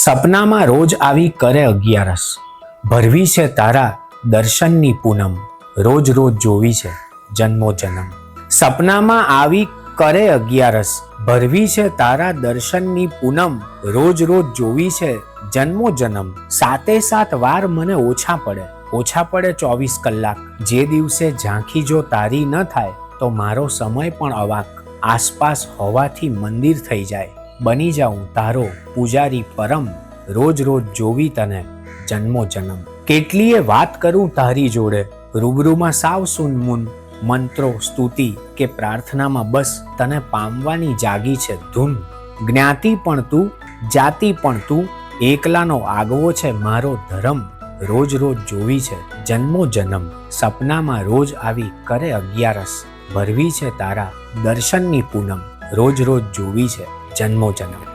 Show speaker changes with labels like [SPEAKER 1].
[SPEAKER 1] સપનામાં રોજ આવી કરે અગિયારસ, ભરવી છે તારા દર્શનની પૂનમ, રોજ રોજ જોવી છે જન્મો જન્મ. સપનામાં આવી કરે અગિયારસ, ભરવી છે તારા દર્શનની પૂનમ, રોજ રોજ જોવી છે જન્મો જન્મ. સાતે સાત વાર મને ઓછા પડે 24 કલાક, જે દિવસે ઝાંખી જો તારી ન થાય તો મારો સમય પણ અવાક. આસપાસ હોવાથી મંદિર થઈ જાય, બની જાઉં તારો પૂજારી પરમ, રોજ રોજ જોવી તને જન્મો જન્મ. કેટલીય વાત કરું તારી જોડે, રૂબરૂમાં સાવ સુનમુન, મંત્રો સ્તુતિ કે પ્રાર્થનામાં બસ તને પામવાની જાગી છે ધૂન. જ્ઞાતિ પણ તું, જાતિ પણ તું, એકલાનો આગવો છે મારો ધર્મ, રોજ રોજ જોવી છે જન્મો જન્મ. સપનામાં રોજ આવી કરે અગિયારસ, ભરવી છે તારા દર્શનની પૂનમ, રોજ રોજ જોવી છે જન્મો જન્મ.